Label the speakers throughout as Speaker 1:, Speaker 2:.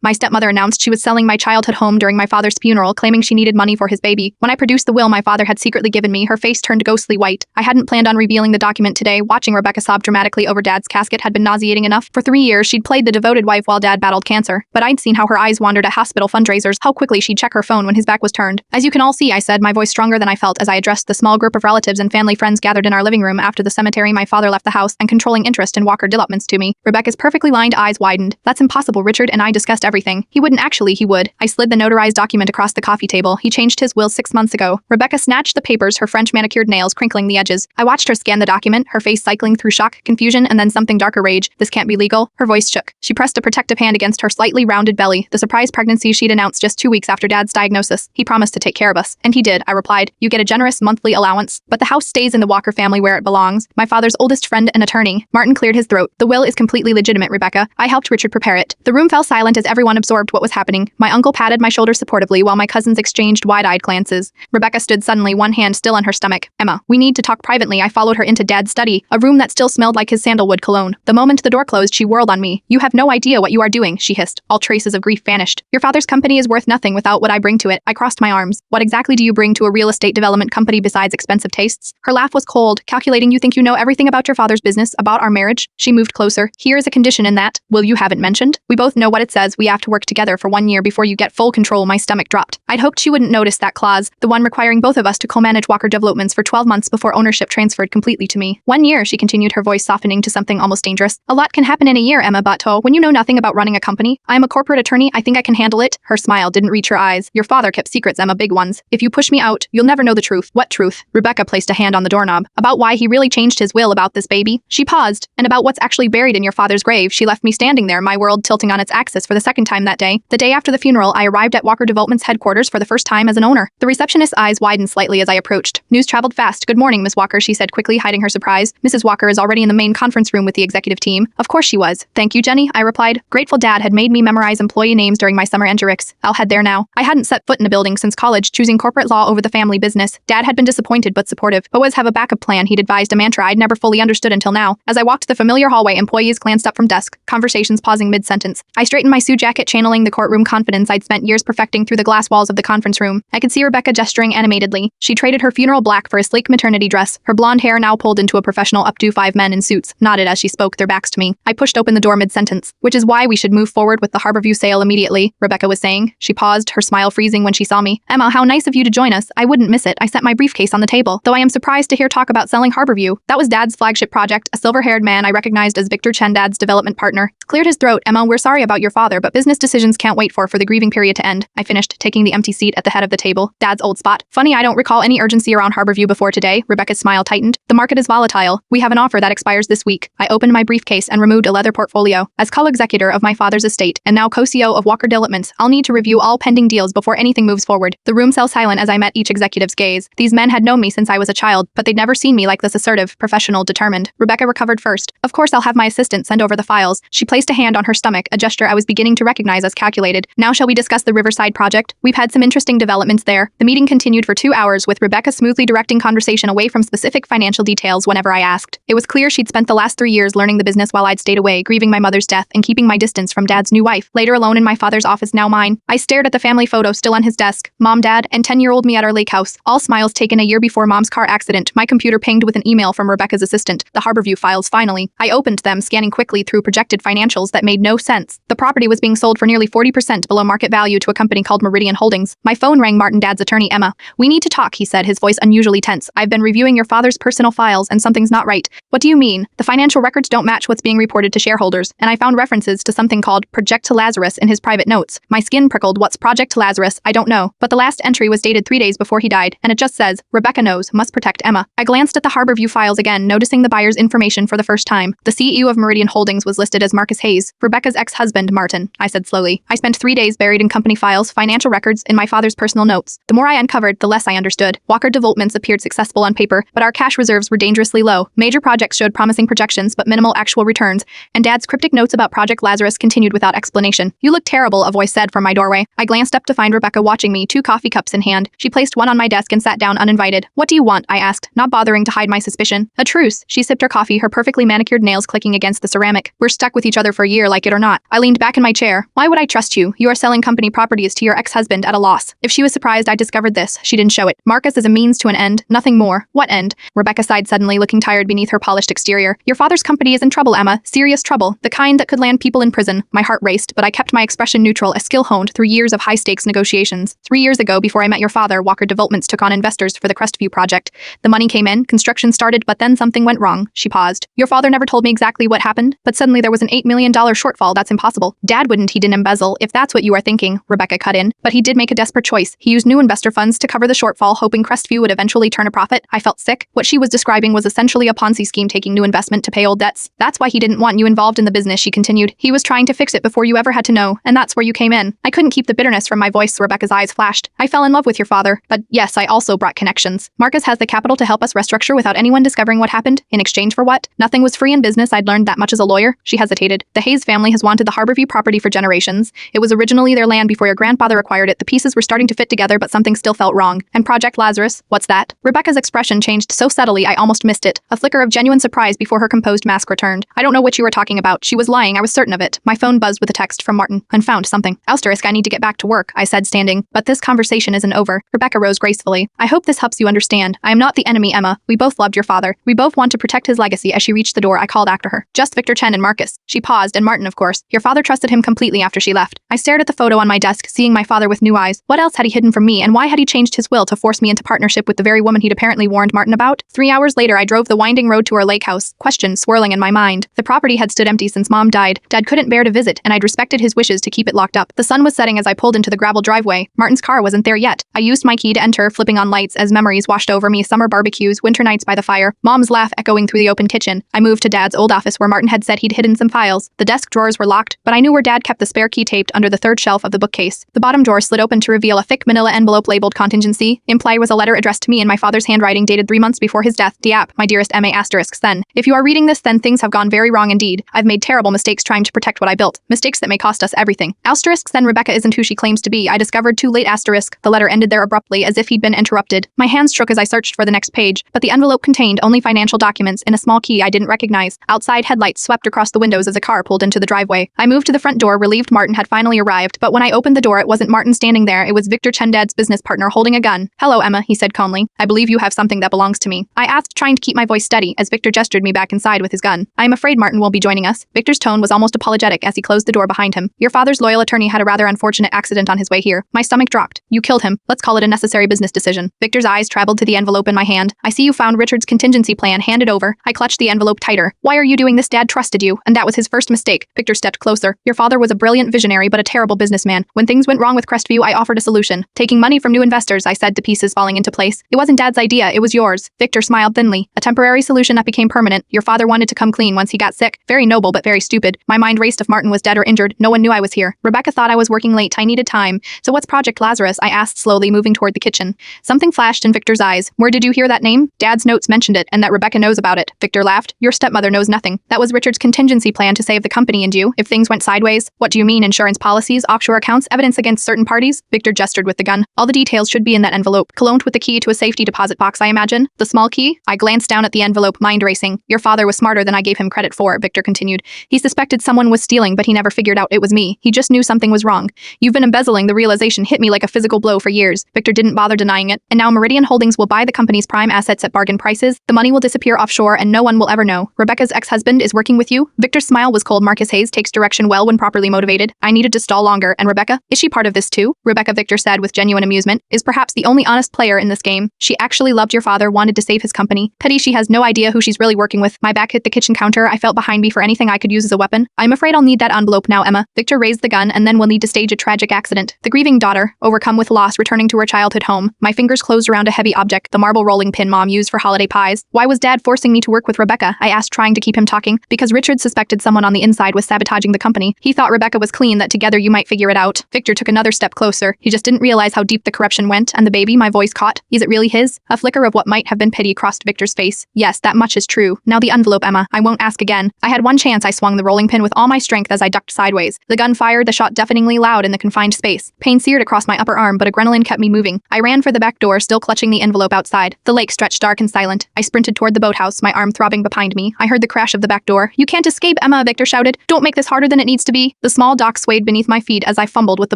Speaker 1: My stepmother announced she was selling my childhood home during my father's funeral, claiming she needed money for his baby. When I produced the will my father had secretly given me, her face turned ghostly white. I hadn't planned on revealing the document today. Watching Rebecca sob dramatically over Dad's casket had been nauseating enough. For 3 years, she'd played the devoted wife while Dad battled cancer. But I'd seen how her eyes wandered at hospital fundraisers, how quickly she'd check her phone when his back was turned. As you can all see, I said, my voice stronger than I felt as I addressed the small group of relatives and family friends gathered in our living room after the cemetery. My father left the house and controlling interest in Walker developments to me. Rebecca's perfectly lined eyes widened. That's impossible. Richard and I discussed everything. He wouldn't actually, he would. I slid the notarized document across the coffee table. He changed his will 6 months ago. Rebecca snatched the papers, her French manicured nails crinkling the edges. I watched her scan the document, her face cycling through shock, confusion, and then something darker rage. This can't be legal. Her voice shook. She pressed a protective hand against her slightly rounded belly, the surprise pregnancy she'd announced just 2 weeks after Dad's diagnosis. He promised to take care of us. And he did, I replied. You get a generous monthly allowance. But the house stays in the Walker family where it belongs. My father's oldest friend and attorney. Martin cleared his throat. The will is completely legitimate, Rebecca. I helped Richard prepare it. The room fell silent as everyone absorbed what was happening. My uncle patted my shoulder supportively while my cousins exchanged wide-eyed glances. Rebecca stood suddenly, one hand still on her stomach. Emma, we need to talk privately. I followed her into Dad's study, a room that still smelled like his sandalwood cologne. The moment the door closed, she whirled on me. You have no idea what you are doing, she hissed. All traces of grief vanished. Your father's company is worth nothing without what I bring to it. I crossed my arms. What exactly do you bring to a real estate development company besides expensive tastes? Her laugh was cold, calculating. You think you know everything about your father's business, about our marriage? She moved closer. Here is a condition in that. Will you haven't mentioned? We both know what it says. We have to work together for 1 year before you get full control. My stomach dropped. I'd hoped she wouldn't notice that clause, the one requiring both of us to co-manage Walker developments for 12 months before ownership transferred completely to me. 1 year, she continued, her voice softening to something almost dangerous. A lot can happen in a year, Emma Bateau, when you know nothing about running a company. I am a corporate attorney. I think I can handle it. Her smile didn't reach her eyes. Your father kept secrets, Emma, big ones. If you push me out, you'll never know the truth. What truth? Rebecca placed a hand on the doorknob. About why he really changed his will about this baby. She paused. And about what's actually buried in your father's grave. She left me standing there, my world tilting on its axis for the second time that day. The day after the funeral, I arrived at Walker Development's headquarters for the first time as an owner. The receptionist's eyes widened slightly as I approached. News traveled fast. Good morning, Miss Walker, she said quickly, hiding her surprise. Mrs. Walker is already in the main conference room with the executive team. Of course she was. Thank you, Jenny, I replied. Grateful Dad had made me memorize employee names during my summer enterics. I'll head there now. I hadn't set foot in a building since college, choosing corporate law over the family business. Dad had been disappointed but supportive. Always have a backup plan, he'd advised, a mantra I'd never fully understood until now. As I walked the familiar hallway, employees glanced up from desk, conversations pausing mid-sentence. I straightened my suit jacket, channeling the courtroom confidence I'd spent years perfecting through the glass walls of the conference room. I could see Rebecca gesturing animatedly. She traded her funeral black for a sleek maternity dress, her blonde hair now pulled into a professional updo. 5 men in suits nodded as she spoke, their backs to me. I pushed open the door mid-sentence. Which is why we should move forward with the Harborview sale immediately, Rebecca was saying. She paused, her smile freezing when she saw me. Emma, how nice of you to join us. I wouldn't miss it. I set my briefcase on the table, though I am surprised to hear talk about selling Harborview. That was Dad's flagship project. A silver-haired man I recognized as Victor Chen, Dad's development partner, cleared his throat. Emma, we're sorry about your father, but business decisions can't wait for the grieving period to end. I finished, taking the empty seat at the head of the table, Dad's old spot. Funny, I don't recall any urgency around Harborview before today. Rebecca's smile tightened. The market is volatile. We have an offer that expires this week. I opened my briefcase and removed a leather portfolio. As co-executor of my father's estate and now co-CEO of Walker Developments, I'll need to review all pending deals before anything moves forward. The room fell silent as I met each executive's gaze. These men had known me since I was a child, but they'd never seen me like this, assertive, professional, determined. Rebecca recovered first. Of course, I'll have my assistant send over the files. She placed a hand on her stomach, a gesture I was beginning to recognize as calculated. Now shall we discuss the Riverside project? We've had some interesting developments there. The meeting continued for 2 hours, with Rebecca smoothly directing conversation away from specific financial details whenever I asked. It was clear she'd spent the last 3 years learning the business while I'd stayed away, grieving my mother's death and keeping my distance from Dad's new wife. Later, alone in my father's office, now mine, I stared at the family photo still on his desk. Mom, Dad, and 10-year-old me at our lake house. All smiles, taken a year before Mom's car accident. My computer pinged with an email from Rebecca's assistant. The Harborview files, finally. I opened them, scanning quickly through projected financials that made no sense. The property was being sold for nearly 40% below market value to a company called Meridian Holdings. My phone rang. Martin, Dad's attorney. Emma, we need to talk, he said, his voice unusually tense. I've been reviewing your father's personal files and something's not right. What do you mean? The financial records don't match what's being reported to shareholders, and I found references to something called Project to Lazarus in his private notes. My skin prickled. What's Project to Lazarus? I don't know. But the last entry was dated 3 days before he died, and it just says, Rebecca knows, must protect Emma. I glanced at the Harborview files again, noticing the buyer's information for the first time. The CEO of Meridian Holdings was listed as Marcus Hayes, Rebecca's ex-husband, Martin, I said slowly. I spent 3 days buried in company files, financial records, in my father's personal notes. The more I uncovered, the less I understood. Walker Developments appeared successful on paper, but our cash reserves were dangerously low. Major projects showed promising projections, but minimal actual returns, and Dad's cryptic notes about Project Lazarus continued without explanation. You look terrible, a voice said from my doorway. I glanced up to find Rebecca watching me, 2 coffee cups in hand. She placed one on my desk and sat down uninvited. What do you want? I asked, not bothering to hide my suspicion. A truce. She sipped her coffee, her perfectly manicured nails clicking against the ceramic. We're stuck with each other for a year, like it or not. I leaned back in my chair, swear. Why would I trust you? You are selling company properties to your ex-husband at a loss. If she was surprised I discovered this, she didn't show it. Marcus is a means to an end, nothing more. What end? Rebecca sighed suddenly, looking tired beneath her polished exterior. Your father's company is in trouble, Emma. Serious trouble. The kind that could land people in prison. My heart raced, but I kept my expression neutral, a skill honed through years of high-stakes negotiations. 3 years ago, before I met your father, Walker Developments took on investors for the Crestview project. The money came in, construction started, but then something went wrong. She paused. Your father never told me exactly what happened, but suddenly there was an $8 million shortfall. That's impossible. Dad wouldn't. He didn't embezzle, if that's what you are thinking, Rebecca cut in. But he did make a desperate choice. He used new investor funds to cover the shortfall, hoping Crestview would eventually turn a profit. I felt sick. What she was describing was essentially a Ponzi scheme, taking new investment to pay old debts. That's why he didn't want you involved in the business, she continued. He was trying to fix it before you ever had to know, and that's where you came in. I couldn't keep the bitterness from my voice. Rebecca's eyes flashed. I fell in love with your father, but yes, I also brought connections. Marcus has the capital to help us restructure without anyone discovering what happened. In exchange for what? Nothing was free in business. I'd learned that much as a lawyer. She hesitated. The Hayes family has wanted the Harborview property for generations. It was originally their land before your grandfather acquired it. The pieces were starting to fit together, but something still felt wrong. And Project Lazarus? What's that? Rebecca's expression changed so subtly I almost missed it. A flicker of genuine surprise before her composed mask returned. I don't know what you were talking about. She was lying. I was certain of it. My phone buzzed with a text from Martin. Unfound something. Asterisk, I need to get back to work, I said, standing. But this conversation isn't over. Rebecca rose gracefully. I hope this helps you understand. I am not the enemy, Emma. We both loved your father. We both want to protect his legacy. As she reached the door, I called after her. Just Victor Chen and Marcus. She paused, and Martin, of course. Your father trusted him completely after she left. I stared at the photo on my desk, seeing my father with new eyes. What else had he hidden from me, and why had he changed his will to force me into partnership with the very woman he'd apparently warned Martin about? 3 hours later, I drove the winding road to our lake house, questions swirling in my mind. The property had stood empty since Mom died. Dad couldn't bear to visit, and I'd respected his wishes to keep it locked up. The sun was setting as I pulled into the gravel driveway. Martin's car wasn't there yet. I used my key to enter, flipping on lights as memories washed over me. Summer barbecues, winter nights by the fire, Mom's laugh echoing through the open kitchen. I moved to Dad's old office where Martin had said he'd hidden some files. The desk drawers were locked, but I knew where Dad kept the spare key taped under the third shelf of the bookcase. The bottom drawer slid open to reveal a thick manila envelope labeled contingency. Implied was a letter addressed to me in my father's handwriting dated 3 months before his death. Diap, my dearest Emma asterisks then. If you are reading this, then things have gone very wrong indeed. I've made terrible mistakes trying to protect what I built. Mistakes that may cost us everything. Asterisks then Rebecca isn't who she claims to be. I discovered too late asterisk. The letter ended there abruptly as if he'd been interrupted. My hands shook as I searched for the next page, but the envelope contained only financial documents in a small key I didn't recognize. Outside headlights swept across the windows as a car pulled into the driveway. I moved to the front door, relieved Martin had finally arrived, but when I opened the door, it wasn't Martin standing there. It was Victor Chen, Dad's business partner, holding a gun. Hello, Emma, he said calmly. I believe you have something that belongs to me. I asked, trying to keep my voice steady, as Victor gestured me back inside with his gun. I am afraid Martin will be joining us. Victor's tone was almost apologetic as he closed the door behind him. Your father's loyal attorney had a rather unfortunate accident on his way here. My stomach dropped. You killed him. Let's call it a necessary business decision. Victor's eyes traveled to the envelope in my hand. I see you found Richard's contingency plan. Hand it over. I clutched the envelope tighter. Why are you doing this? Dad trusted you, and that was his first mistake. Victor stepped closer. Your father was a brilliant visionary, but a terrible businessman. When things went wrong with Crestview, I offered a solution. Taking money from new investors, I said, to pieces falling into place. It wasn't Dad's idea, it was yours. Victor smiled thinly. A temporary solution that became permanent. Your father wanted to come clean once he got sick. Very noble, but very stupid. My mind raced. If Martin was dead or injured, no one knew I was here. Rebecca thought I was working late. I needed time. So what's Project Lazarus? I asked slowly, moving toward the kitchen. Something flashed in Victor's eyes. Where did you hear that name? Dad's notes mentioned it, and that Rebecca knows about it. Victor laughed. Your stepmother knows nothing. That was Richard's contingency plan to save the company and you, if things went sideways. What do you mean? Insurance policies, offshore accounts, evidence against certain parties? Victor gestured with the gun. All the details should be in that envelope, cologned with the key to a safety deposit box, I imagine. The small key? I glanced down at the envelope, mind racing. Your father was smarter than I gave him credit for, Victor continued. He suspected someone was stealing, but he never figured out it was me. He just knew something was wrong. You've been embezzling. The realization hit me like a physical blow for years. Victor didn't bother denying it. And now Meridian Holdings will buy the company's prime assets at bargain prices. The money will disappear offshore and no one will ever know. Rebecca's ex-husband is working with you? Victor's smile was cold. Marcus Hayes takes direction well when properly motivated. I needed to stall longer. And Rebecca? Is she part of this too? Rebecca, Victor said with genuine amusement, is perhaps the only honest player in this game. She actually loved your father, wanted to save his company. Pity she has no idea who she's really working with. My back hit the kitchen counter. I felt behind me for anything I could use as a weapon. I'm afraid I'll need that envelope now, Emma. Victor raised the gun and then we'll need to stage a tragic accident. The grieving daughter, overcome with loss, returning to her childhood home. My fingers closed around a heavy object, the marble rolling pin Mom used for holiday pies. Why was Dad forcing me to work with Rebecca? I asked, trying to keep him talking. Because Richard suspected someone on the inside was sabotaging the company. He thought Rebecca was clean, that together you might figure it out. Victor took another step closer. He just didn't realize how deep the corruption went. And the baby, my voice caught. Is it really his? A flicker of what might have been pity crossed Victor's face. Yes, that much is true. Now the envelope, Emma. I won't ask again. I had one chance. I swung the rolling pin with all my strength as I ducked sideways. The gun fired, the shot deafeningly loud in the confined space. Pain seared across my upper arm, but adrenaline kept me moving. I ran for the back door, still clutching the envelope outside. The lake stretched dark and silent. I sprinted toward the boathouse, my arm throbbing behind me. I heard the crash of the back door. You can't escape, Emma, Victor shouted. Don't make this harder than it needs to be. The small dock swayed beneath my feet as I fumbled with the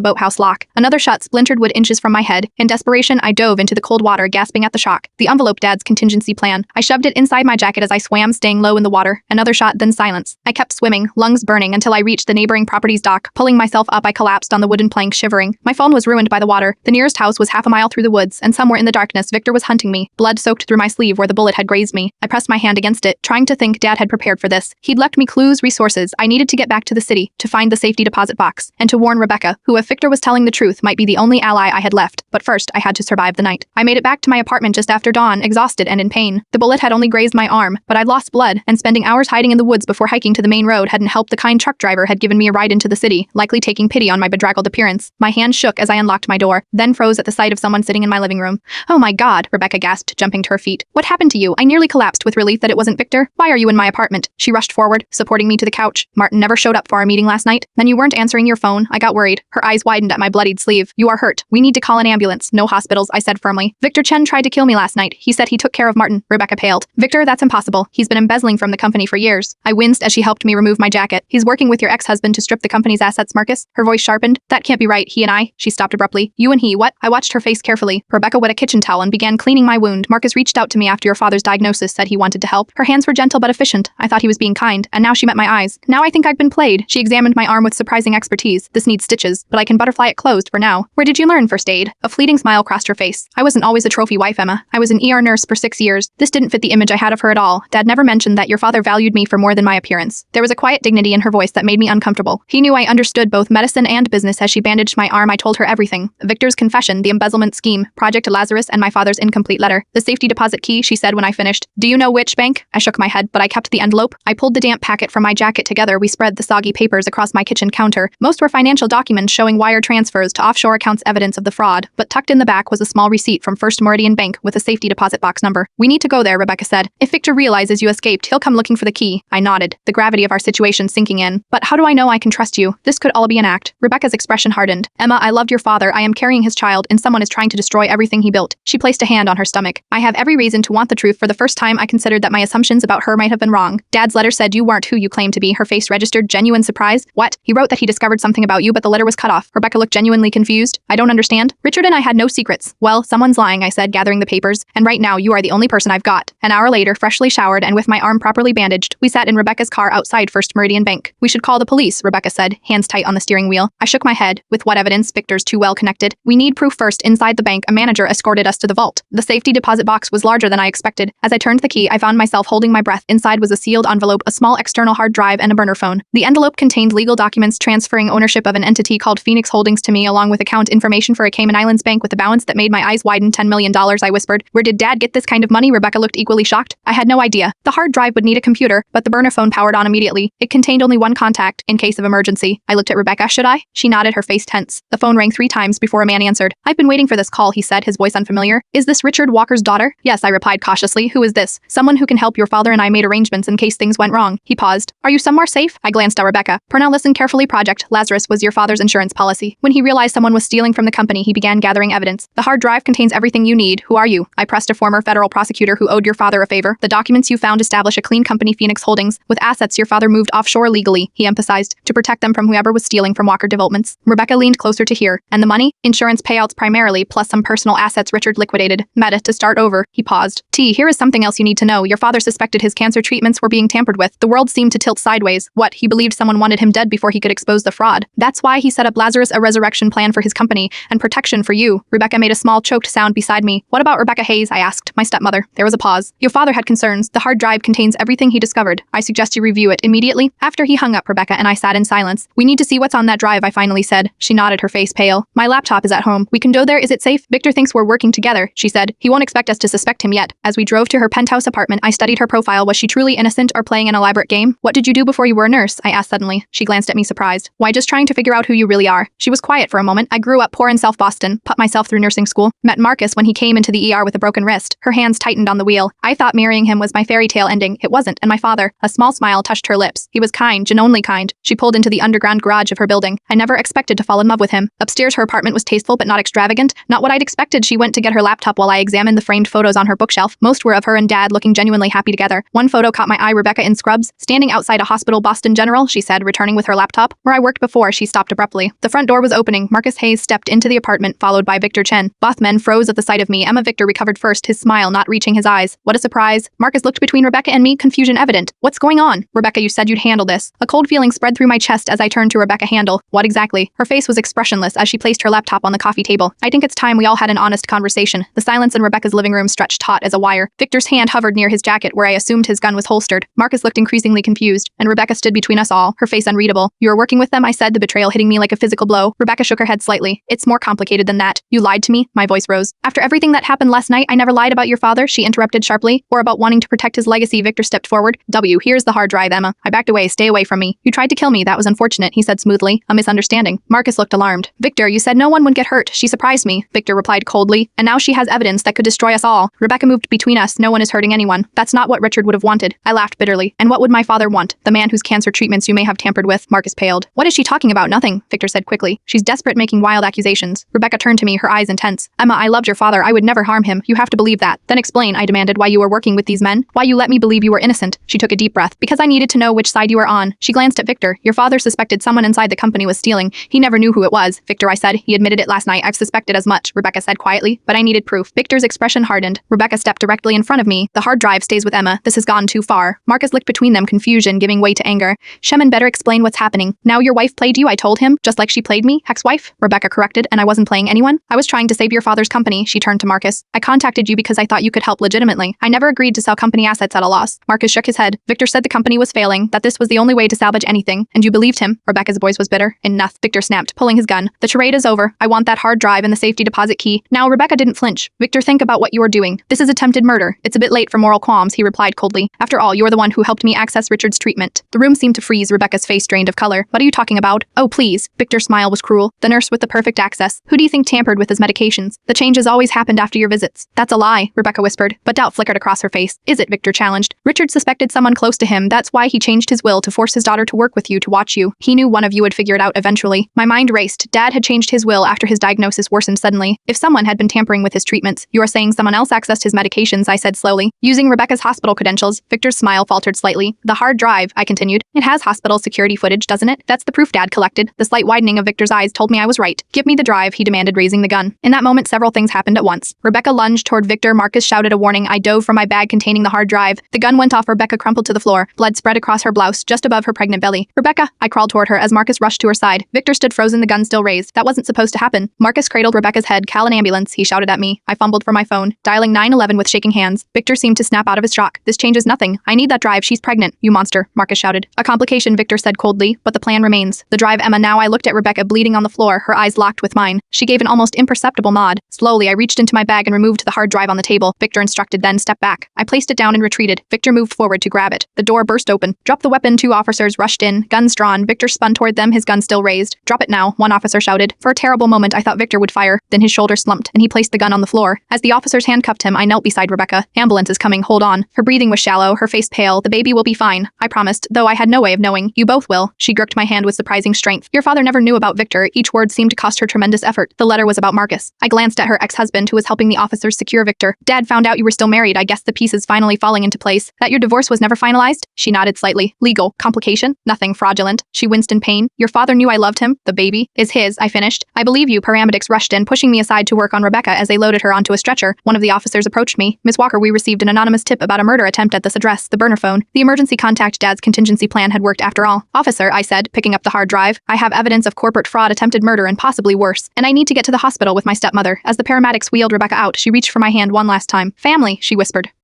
Speaker 1: boathouse lock. Another shut splintered wood inches from my head. In desperation, I dove into the cold water, gasping at the shock. The envelope, Dad's contingency plan. I shoved it inside my jacket as I swam, staying low in the water. Another shot, then silence. I kept swimming, lungs burning, until I reached the neighboring property's dock. Pulling myself up, I collapsed on the wooden plank, shivering. My phone was ruined by the water. The nearest house was half a mile through the woods, and somewhere in the darkness, Victor was hunting me. Blood soaked through my sleeve where the bullet had grazed me. I pressed my hand against it, trying to think Dad had prepared for this. He'd left me clues, resources. I needed to get back to the city, to find the safety deposit box, and to warn Rebecca, who, if Victor was telling the truth, might be the only ally I had left. But first, I had to survive the night. I made it back to my apartment just after dawn, exhausted and in pain. The bullet had only grazed my arm, but I'd lost blood, and spending hours hiding in the woods before hiking to the main road hadn't helped. The kind truck driver had given me a ride into the city, likely taking pity on my bedraggled appearance. My hand shook as I unlocked my door, then froze at the sight of someone sitting in my living room. "Oh my God," Rebecca gasped, jumping to her feet. "What happened to you?" I nearly collapsed with relief that it wasn't Victor. "Why are you in my apartment?" She rushed forward, supporting me to the couch. "Martin never showed up for our meeting last night. Then you weren't answering your phone." I got worried. Her eyes widened at my bloodied sleeve. "You are hurt. We need to call an ambulance." "No hospitals," I said firmly. "Victor Chen tried to kill me last night. He said he took care of Martin." Rebecca paled. "Victor, that's impossible. He's been embezzling from the company for years." I winced as she helped me remove my jacket. "He's working with your ex-husband to strip the company's assets, Marcus." Her voice sharpened. "That can't be right. He and I." She stopped abruptly. "You and he, what?" I watched her face carefully. Rebecca wet a kitchen towel and began cleaning my wound. "Marcus reached out to me after your father's diagnosis, said he wanted to help." Her hands were gentle but efficient. I thought he was being kind, and now she met my eyes. "Now I think I've been played." She examined my arm with surprising expertise. "This needs stitches, but I can butterfly it closed for now." "Where did you learn first aid?" A fleeting smile crossed her face. "I wasn't always a trophy wife, Emma. I was an ER nurse for 6 years. This didn't fit the image I had of her at all. Dad never mentioned that your father valued me for more than my appearance." There was a quiet dignity in her voice that made me uncomfortable. He knew I understood both medicine and business. As she bandaged my arm, I told her everything. Victor's confession, the embezzlement scheme, Project Lazarus, and my father's incomplete letter. "The safety deposit key," she said when I finished. "Do you know which bank?" I shook my head, but I kept the envelope. I pulled the damp packet from my jacket. Together, we spread the soggy papers across my kitchen counter. Most were financial documents showing wire transfers to offshore accounts, evidence of the fraud, but tucked in the back was a small receipt from First Meridian Bank with a safety deposit box number. "We need to go there," Rebecca said. "If Victor realizes you escaped, he'll come looking for the key." I nodded, the gravity of our situation sinking in. "But how do I know I can trust you? This could all be an act." Rebecca's expression hardened. "Emma, I loved your father. I am carrying his child, and someone is trying to destroy everything he built." She placed a hand on her stomach. "I have every reason to want the truth." For the first time, I considered that my assumptions about her might have been wrong. "Dad's letter said you weren't who you claimed to be." Her face registered genuine surprise. "What? He wrote that he discovered something about you, but the letter was cut off." Rebecca looked genuinely confused. "I don't understand." "Richard and I had no secrets." "Well, someone's lying," I said, gathering the papers. "And right now, you are the only person I've got." An hour later, freshly showered and with my arm properly bandaged, we sat in Rebecca's car outside First Meridian Bank. "We should call the police," Rebecca said, hands tight on the steering wheel. I shook my head. "With what evidence? Victor's too well connected." "We need proof first." Inside the bank, a manager escorted us to the vault. The safety deposit box was larger than I expected. As I turned the key, I found myself holding my breath. Inside was a sealed envelope, a small external hard drive, and a burner phone. The envelope contained legal documents transferring ownership of an entity called Phoenix Holdings to me, along with account information for a Cayman Islands bank with a balance that made my eyes widen. $10 million, I whispered. "Where did Dad get this kind of money?" Rebecca looked equally shocked. I had no idea. The hard drive would need a computer, but the burner phone powered on immediately. It contained only one contact, in case of emergency. I looked at Rebecca. "Should I?" She nodded, her face tense. The phone rang 3 times before a man answered. "I've been waiting for this call," he said, his voice unfamiliar. "Is this Richard Walker's daughter?" "Yes," I replied cautiously. "Who is this?" "Someone who can help. Your father and I made arrangements in case things went wrong." He paused. "Are you somewhere safe?" I glanced at Rebecca. "Purnell, listen carefully. Project Lazarus was your father's insurance policy. When he realized someone was stealing from the company, he began gathering evidence. The hard drive contains everything you need. Who are you?" I pressed a former federal prosecutor who owed your father a favor. "The documents you found establish a clean company, Phoenix Holdings, with assets your father moved offshore legally," he emphasized, "to protect them from whoever was stealing from Walker Developments." Rebecca leaned closer to hear. "And the money?" "Insurance payouts primarily, plus some personal assets Richard liquidated." "Meta, to start over." He paused. "Here is something else you need to know. Your father suspected his cancer treatments were being tampered with." The world seemed to tilt sideways. "What? He believed someone wanted him dead before he could expose the fraud." "That's why he set up Lazarus, a resurrection plan for his company, and protection for you." Rebecca made a small choked sound beside me. "What about Rebecca Hayes?" I asked. "My stepmother." There was a pause. "Your father had concerns. The hard drive contains everything he discovered. I suggest you review it immediately." After he hung up, Rebecca and I sat in silence. "We need to see what's on that drive," I finally said. She nodded, her face pale. "My laptop is at home. We can go there. Is it safe?" "Victor thinks we're working together," she said. "He won't expect us to suspect him yet." As we drove to her penthouse apartment, I studied her profile. Was she truly innocent or playing an elaborate game? "What did you do before you were a nurse?" I asked suddenly. She glanced at me surprised. "Why, just trying to figure out who you really are." She was quiet for a moment. "I grew up poor in South Boston, put myself through nursing school, met Marcus when he came into the ER with a broken wrist." Her hands tightened on the wheel. "I thought marrying him was my fairy tale ending. It wasn't. And my father." A small smile touched her lips. "He was kind, genuinely kind." She pulled into the underground garage of her building. "I never expected to fall in love with him." Upstairs, her apartment was tasteful but not extravagant. Not what I'd expected. She went to get her laptop while I examined the framed photos on her bookshelf. Most were of her and Dad looking genuinely happy together. One photo caught my eye. "Rebecca in scrubs, standing outside a hospital." "Boston General," she said, returning with her her laptop? Where I worked before, she stopped abruptly. The front door was opening. Marcus Hayes stepped into the apartment, followed by Victor Chen. Both men froze at the sight of me. Victor recovered first, his smile not reaching his eyes. What a surprise. Marcus looked between Rebecca and me, confusion evident. What's going on? Rebecca, you said you'd handle this. A cold feeling spread through my chest as I turned to Rebecca. Handle what exactly? Her face was expressionless as she placed her laptop on the coffee table. I think it's time we all had an honest conversation. The silence in Rebecca's living room stretched taut as a wire. Victor's hand hovered near his jacket where I assumed his gun was holstered. Marcus looked increasingly confused, and Rebecca stood between us all, her face unreadable. You were working with them, I said, the betrayal hitting me like a physical blow. Rebecca shook her head slightly. It's more complicated than that. You lied to me? My voice rose. After everything that happened last night, I never lied about your father, she interrupted sharply, or about wanting to protect his legacy. Victor stepped forward. Here's the hard drive, Emma. I backed away. Stay away from me. You tried to kill me. That was unfortunate, he said smoothly. A misunderstanding. Marcus looked alarmed. Victor, you said no one would get hurt. She surprised me, Victor replied coldly. And now she has evidence that could destroy us all. Rebecca moved between us. No one is hurting anyone. That's not what Richard would have wanted. I laughed bitterly. And what would my father want? The man whose cancer treatments you may have tampered with. Marcus paled. What is she talking about? Nothing, Victor said quickly. She's desperate, making wild accusations. Rebecca turned to me, her eyes intense. Emma, I loved your father. I would never harm him. You have to believe that. Then explain, I demanded, why you were working with these men. Why you let me believe you were innocent. She took a deep breath. Because I needed to know which side you were on. She glanced at Victor. Your father suspected someone inside the company was stealing. He never knew who it was. Victor, I said. He admitted it last night. I've suspected as much, Rebecca said quietly, but I needed proof. Victor's expression hardened. Rebecca stepped directly in front of me. The hard drive stays with Emma. This has gone too far. Marcus looked between them, confusion giving way to anger. Shemin better explain what's happening. Now your wife played you, I told him, just like she played me, ex-wife? Rebecca corrected, and I wasn't playing anyone. I was trying to save your father's company, she turned to Marcus. I contacted you because I thought you could help legitimately. I never agreed to sell company assets at a loss. Marcus shook his head. Victor said the company was failing, that this was the only way to salvage anything, and you believed him. Rebecca's voice was bitter. Enough, Victor snapped, pulling his gun. The charade is over. I want that hard drive and the safety deposit key. Now Rebecca didn't flinch. Victor, think about what you are doing. This is attempted murder. It's a bit late for moral qualms, he replied coldly. After all, you're the one who helped me access Richard's treatment. The room seemed to freeze. Rebecca's face drained of color. What are you talking about? Oh, please. Victor's smile was cruel. The nurse with the perfect access. Who do you think tampered with his medications? The changes always happened after your visits. That's a lie, Rebecca whispered, but doubt flickered across her face. Is it? Victor challenged. Richard suspected someone close to him. That's why he changed his will to force his daughter to work with you, to watch you. He knew one of you would figure it out eventually. My mind raced. Dad had changed his will after his diagnosis worsened suddenly. If someone had been tampering with his treatments, you are saying someone else accessed his medications, I said slowly. Using Rebecca's hospital credentials, Victor's smile faltered slightly. The hard drive, I continued. It has hospital security footage, doesn't it? That's the proof Dad collected. The slight widening of Victor's eyes told me I was right. Give me the drive, he demanded, raising the gun. In that moment, several things happened at once. Rebecca lunged toward Victor. Marcus shouted a warning. I dove for my bag containing the hard drive. The gun went off. Rebecca crumpled to the floor. Blood spread across her blouse, just above her pregnant belly. Rebecca! I crawled toward her as Marcus rushed to her side. Victor stood frozen, the gun still raised. That wasn't supposed to happen. Marcus cradled Rebecca's head. Call an ambulance, he shouted at me. I fumbled for my phone, dialing 911 with shaking hands. Victor seemed to snap out of his shock. This changes nothing. I need that drive. She's pregnant. You monster, Marcus shouted. A complication, Victor said coldly, but the plan remains. The drive, Emma. Now I looked at Rebecca bleeding on the floor, her eyes locked with mine. She gave an almost imperceptible nod. Slowly, I reached into my bag and removed the hard drive on the table. Victor instructed, then step back. I placed it down and retreated. Victor moved forward to grab it. The door burst open. Drop the weapon. 2 officers rushed in, guns drawn. Victor spun toward them, his gun still raised. Drop it now, one officer shouted. For a terrible moment, I thought Victor would fire. Then his shoulder slumped, and he placed the gun on the floor. As the officers handcuffed him, I knelt beside Rebecca. Ambulance is coming, hold on. Her breathing was shallow, her face pale. The baby will be fine, I promised, though I had no way of knowing. You both will. She gripped my hand with surprising strength. Your father never knew about Victor. Each word seemed to cost her tremendous effort. The letter was about Marcus. I glanced at her ex-husband, who was helping the officers secure Victor. Dad found out you were still married. I guess the pieces finally falling into place. That your divorce was never finalized? She nodded slightly. Legal. Complication? Nothing fraudulent. She winced in pain. Your father knew I loved him. The baby is his, I finished. I believe you. Paramedics rushed in, pushing me aside to work on Rebecca as they loaded her onto a stretcher. One of the officers approached me. Miss Walker, we received an anonymous tip about a murder attempt at this address, the burner phone. The emergency contact Dad's contingency plan had worked after all. Officer, I said, picking up the hard drive. I have evidence of corporate fraud, attempted murder, and possibly worse. And I need to get to the hospital with my stepmother. As the paramedics wheeled Rebecca out, she reached for my hand one last time. Family, she whispered.